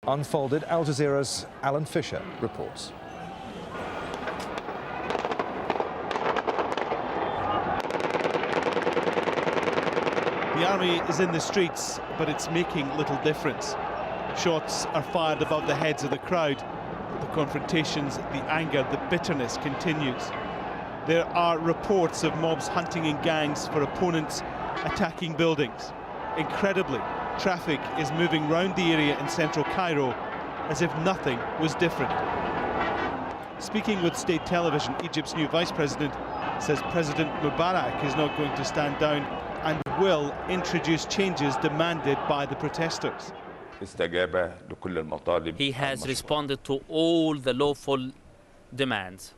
Unfolded, Al Jazeera's Alan Fisher reports. The army is in the streets, but it's making little difference. Shots are fired above the heads of the crowd. The confrontations, the anger, the bitterness continues. There are reports of mobs hunting in gangs for opponents, attacking buildings. Incredibly, traffic is moving round the area in central Cairo as if nothing was different. Speaking with state television, Egypt's new vice president says President Mubarak is not going to stand down and will introduce changes demanded by the protesters. He has responded to all the lawful demands.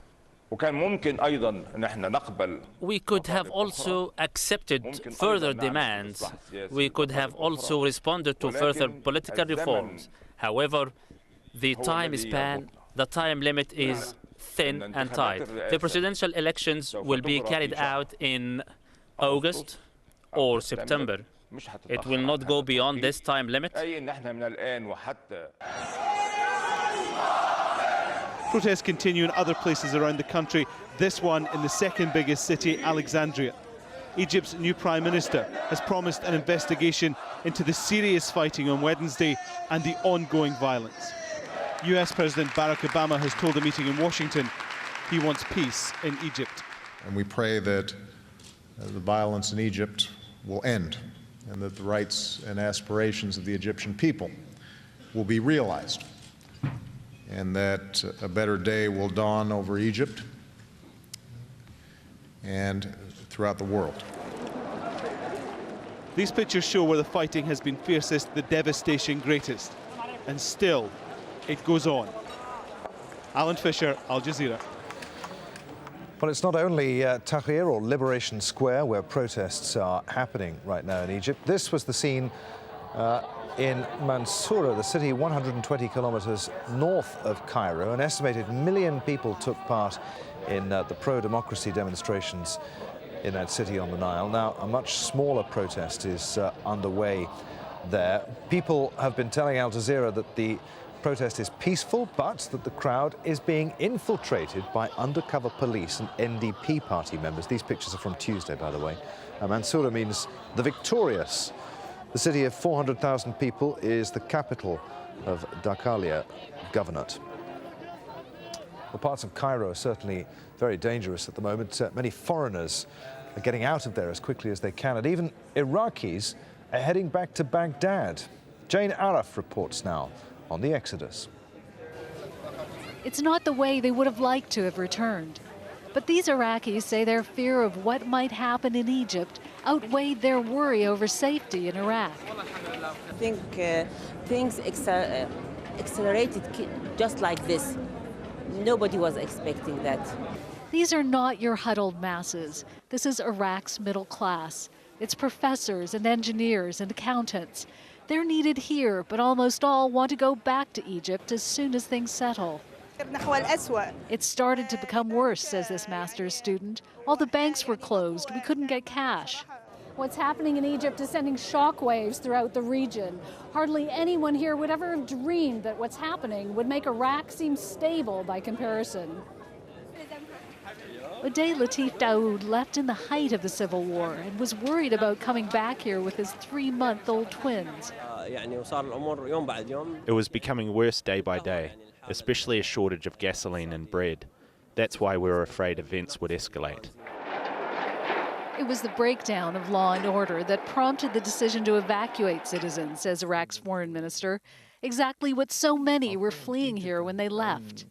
We could have also accepted further demands. We could have also responded to further political reforms. However, the time limit is thin and tight. The presidential elections will be carried out in August or September. It will not go beyond this time limit. Protests continue in other places around the country, this one in the second biggest city, Alexandria. Egypt's new prime minister has promised an investigation into the serious fighting on Wednesday and the ongoing violence. US President Barack Obama has told a meeting in Washington he wants peace in Egypt. And we pray that the violence in Egypt will end and that the rights and aspirations of the Egyptian people will be realized, and that a better day will dawn over Egypt and throughout the world. These pictures show where the fighting has been fiercest, the devastation greatest. And still, it goes on. Alan Fisher, Al Jazeera. Well, it's not only Tahrir or Liberation Square where protests are happening right now in Egypt. This was the scene in Mansoura, the city 120 kilometers north of Cairo. An estimated 1 million people took part in the pro-democracy demonstrations in that city on the Nile. Now, a much smaller protest is underway there. People have been telling Al Jazeera that the protest is peaceful, but that the crowd is being infiltrated by undercover police and NDP party members. These pictures are from Tuesday, by the way. Mansoura means the victorious. The city of 400,000 people is the capital of Dakalia Governorate. Well, parts of Cairo are certainly very dangerous at the moment. Many foreigners are getting out of there as quickly as they can, and even Iraqis are heading back to Baghdad. Jane Araf reports now on the exodus. It's not the way they would have liked to have returned. But these Iraqis say their fear of what might happen in Egypt outweighed their worry over safety in Iraq. I think things accelerated just like this. Nobody was expecting that. These are not your huddled masses. This is Iraq's middle class. It's professors and engineers and accountants. They're needed here, but almost all want to go back to Egypt as soon as things settle. It started to become worse, says this master's student. All the banks were closed. We couldn't get cash. What's happening in Egypt is sending shockwaves throughout the region. Hardly anyone here would ever have dreamed that what's happening would make Iraq seem stable by comparison. Uday Latif Daoud left in the height of the civil war and was worried about coming back here with his 3-month-old twins. It was becoming worse day by day, especially a shortage of gasoline and bread. That's why we were afraid events would escalate. It was the breakdown of law and order that prompted the decision to evacuate citizens, says Iraq's foreign minister. Exactly what so many were fleeing here when they left.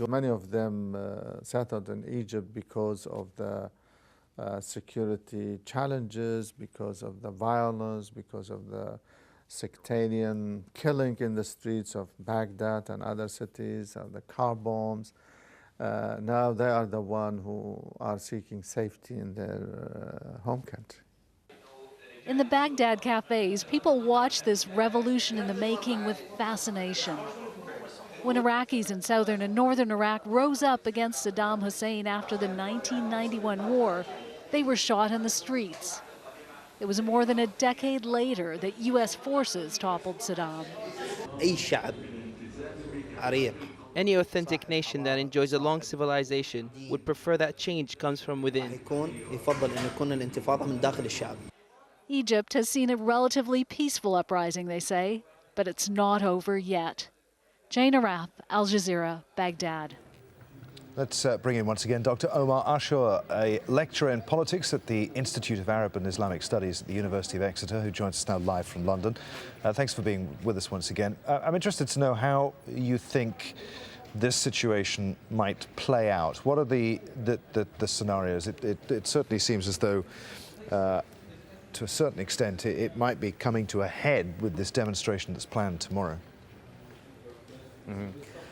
Many of them settled in Egypt because of the security challenges, because of the violence, because of the sectarian killing in the streets of Baghdad and other cities, of the car bombs. Now they are the ones who are seeking safety in their home country. In the Baghdad cafes, people watch this revolution in the making with fascination. When Iraqis in southern and northern Iraq rose up against Saddam Hussein after the 1991 war, they were shot in the streets. It was more than a decade later that U.S. forces toppled Saddam. Any authentic nation that enjoys a long civilization would prefer that change comes from within. Egypt has seen a relatively peaceful uprising, they say, but it's not over yet. Jane Arap, Al Jazeera, Baghdad. Let's bring in once again Dr. Omar Ashur, a lecturer in politics at the Institute of Arab and Islamic Studies at the University of Exeter, who joins us now live from London. Thanks for being with us once again. I'm interested to know how you think this situation might play out. What are the scenarios? It certainly seems as though, to a certain extent, it might be coming to a head with this demonstration that's planned tomorrow.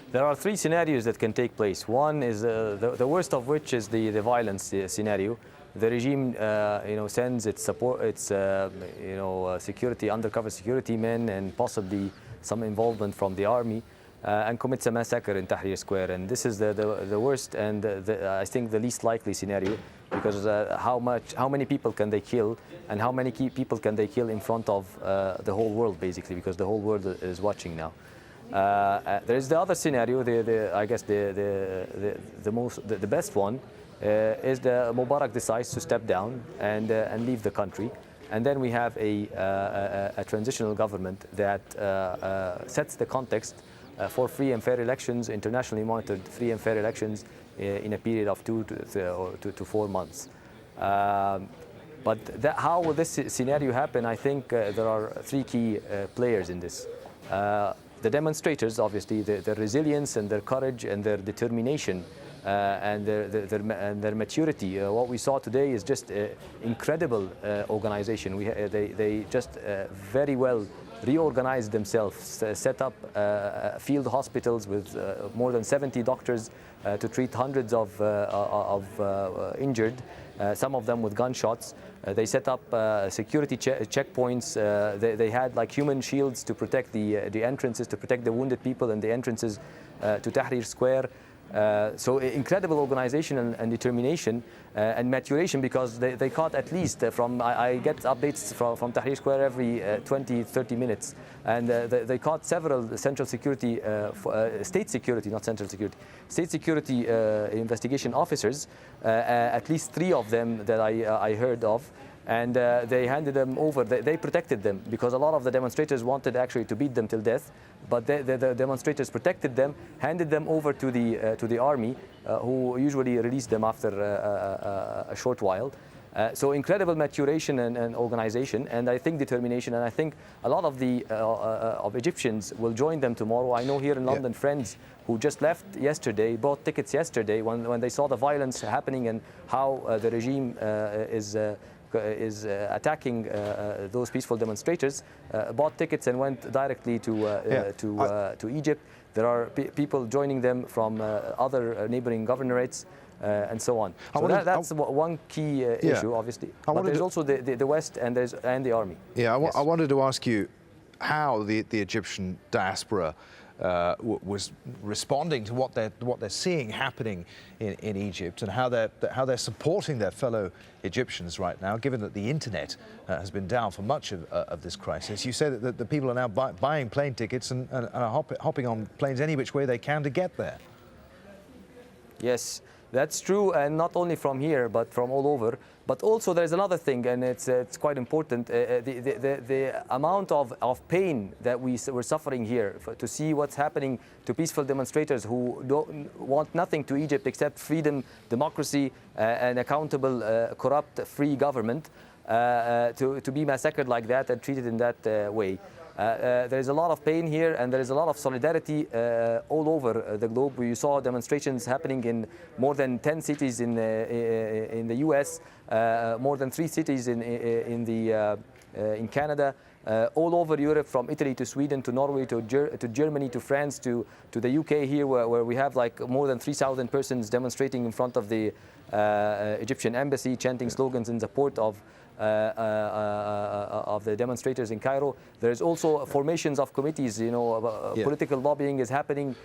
There are three scenarios that can take place. One is the worst of which is the violence scenario. The regime, sends its support, its security, undercover security men, and possibly some involvement from the army, and commits a massacre in Tahrir Square. And this is the worst and I think the least likely scenario, because how many people can they kill, and how many people can they kill in front of the whole world, basically, because the whole world is watching now. There is the other scenario. I guess the best one is the Mubarak decides to step down and leave the country, and then we have a transitional government that sets the context for free and fair elections, internationally monitored free and fair elections in a period of 2 to 4 months. But how will this scenario happen? I think there are three key players in this. The demonstrators, obviously, their resilience and their courage and their determination and their maturity. What we saw today is just incredible organization. They just very well reorganized themselves, set up field hospitals with more than 70 doctors to treat hundreds of injured, some of them with gunshots. They set up security checkpoints. They had like human shields to protect the entrances, to protect the wounded people and the entrances to Tahrir Square. So incredible organization and determination and maturation, because they caught at least I get updates from Tahrir Square every 20-30 minutes, and they caught several central security, state security, not central security, state security investigation officers, at least 3 of them that I heard of. And they handed them over. They protected them, because a lot of the demonstrators wanted actually to beat them till death, but the demonstrators protected them, handed them over to the army, who usually released them after a short while. So incredible maturation and organization, and I think determination, and I think a lot of the of Egyptians will join them tomorrow. I know here in London, friends who just left yesterday, bought tickets yesterday when they saw the violence happening and how the regime is attacking those peaceful demonstrators, bought tickets and went directly to Egypt. There are people joining them from other neighboring governorates and so on. So that's one key issue, obviously. But there's also the West and the army. Yeah, Yes. I wanted to ask you how the Egyptian diaspora was responding to what they're seeing happening in Egypt, and how they're supporting their fellow Egyptians right now, given that the internet has been down for much of this crisis. You say that the people are now buying plane tickets and are hopping on planes any which way they can to get there. Yes, that's true, and not only from here, but from all over. But also there's another thing, and it's quite important, the amount of pain that we're suffering here, to see what's happening to peaceful demonstrators who don't want nothing to Egypt except freedom, democracy, and accountable, corrupt, free government, to be massacred like that and treated in that way. There is a lot of pain here, and there is a lot of solidarity all over the globe. You saw demonstrations happening in more than 10 cities in the U.S., more than 3 cities in Canada, all over Europe, from Italy to Sweden to Norway to Germany to France to the UK here, where we have like more than 3,000 persons demonstrating in front of the Egyptian embassy, chanting slogans in support of of the demonstrators in Cairo. There's also formations of committees, political lobbying is happening,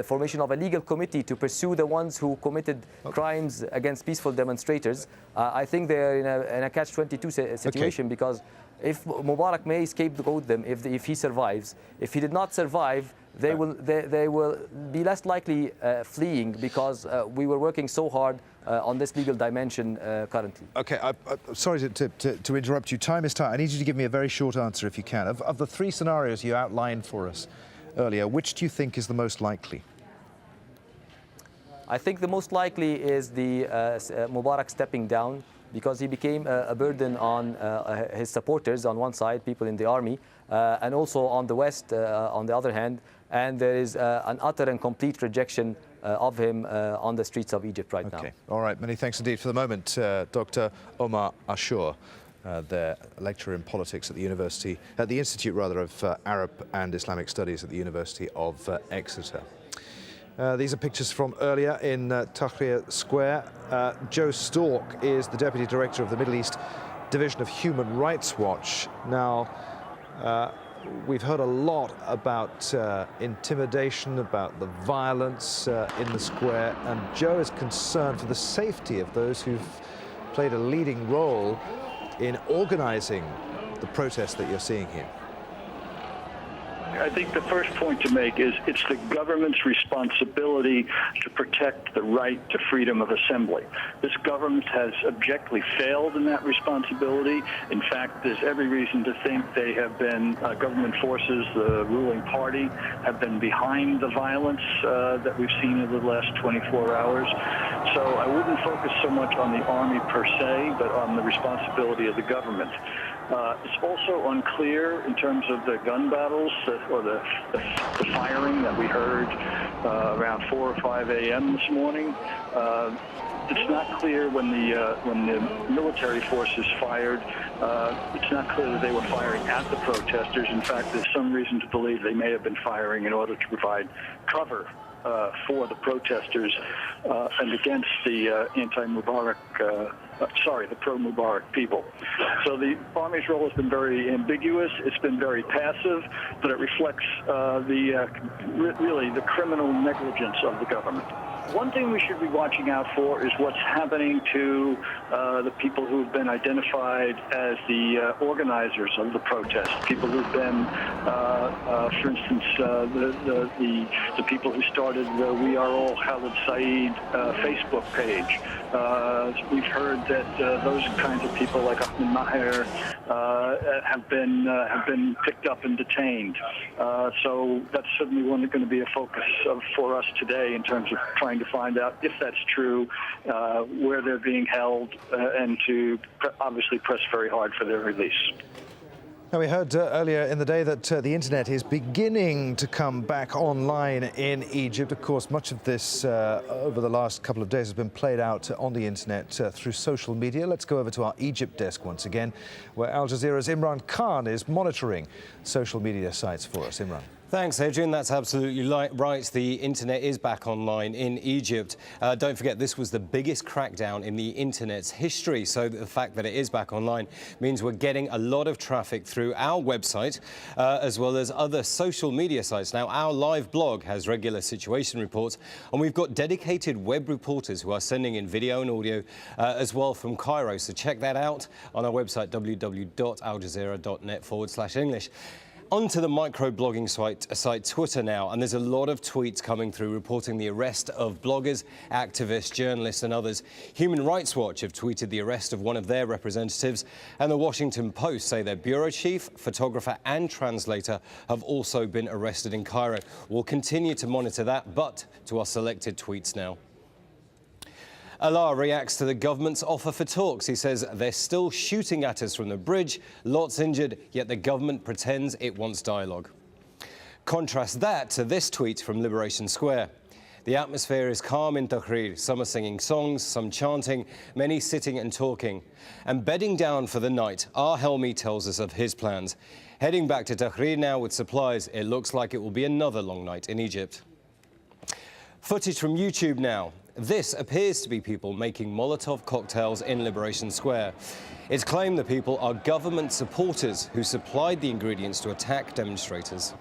formation of a legal committee to pursue the ones who committed crimes against peaceful demonstrators. I think they're in a catch-22 situation because if Mubarak may scapegoat them if he survives. If he did not survive, they will be less likely fleeing because we were working so hard on this legal dimension currently. Okay, I'm sorry to interrupt you. Time is tight. I need you to give me a very short answer if you can. Of the three scenarios you outlined for us earlier, which do you think is the most likely? I think the most likely is the Mubarak stepping down because he became a burden on his supporters on one side, people in the army, and also on the West on the other hand. And there is an utter and complete rejection of him on the streets of Egypt right now. Okay, all right. Many thanks indeed for the moment, Dr. Omar Ashur, the lecturer in politics at the Institute of Arab and Islamic Studies at the University of Exeter. These are pictures from earlier in Tahrir Square. Joe Stork is the Deputy Director of the Middle East Division of Human Rights Watch. Now, we've heard a lot about intimidation, about the violence in the square, and Joe is concerned for the safety of those who've played a leading role in organizing the protest that you're seeing here. I think the first point to make is it's the government's responsibility to protect the right to freedom of assembly. This government has abjectly failed in that responsibility. In fact, there's every reason to think they have been, government forces, the ruling party, have been behind the violence that we've seen in the last 24 hours. So I wouldn't focus so much on the army per se, but on the responsibility of the government. It's also unclear in terms of the gun battles or the firing that we heard around 4 or 5 a.m. this morning. It's not clear when the military forces fired. It's not clear that they were firing at the protesters. In fact, there's some reason to believe they may have been firing in order to provide cover for the protesters and against the anti-Mubarak, the pro-Mubarak people. So the Army's role has been very ambiguous. It's been very passive, but it reflects really the criminal negligence of the government. One thing we should be watching out for is what's happening to the people who've been identified as the organizers of the protest. People who've been, for instance, the people who started the We Are All Khalid Saeed Facebook page. We've heard that those kinds of people, like Ahmed Maher, have been picked up and detained. So that's certainly going to be a focus for us today in terms of trying to find out if that's true, where they're being held, and to obviously press very hard for their release. Now, we heard earlier in the day that the internet is beginning to come back online in Egypt. Of course, much of this over the last couple of days has been played out on the internet through social media. Let's go over to our Egypt desk once again, where Al Jazeera's Imran Khan is monitoring social media sites for us. Imran. Thanks, Adrian. That's absolutely right. The internet is back online in Egypt. Don't forget, this was the biggest crackdown in the internet's history. So the fact that it is back online means we're getting a lot of traffic through our website, as well as other social media sites. Now, our live blog has regular situation reports, and we've got dedicated web reporters who are sending in video and audio as well from Cairo. So check that out on our website, www.aljazeera.net/English. Onto the micro-blogging site Twitter now, and there's a lot of tweets coming through reporting the arrest of bloggers, activists, journalists and others. Human Rights Watch have tweeted the arrest of one of their representatives, and the Washington Post say their bureau chief, photographer and translator have also been arrested in Cairo. We'll continue to monitor that, but to our selected tweets now. Allah reacts to the government's offer for talks. He says they're still shooting at us from the bridge, lots injured, yet the government pretends it wants dialogue. Contrast that to this tweet from Liberation Square. The atmosphere is calm in Tahrir. Some are singing songs, some chanting, many sitting and talking. And bedding down for the night, our Helmi tells us of his plans. Heading back to Tahrir now with supplies, it looks like it will be another long night in Egypt. Footage from YouTube now. This appears to be people making Molotov cocktails in Liberation Square. It's claimed the people are government supporters who supplied the ingredients to attack demonstrators.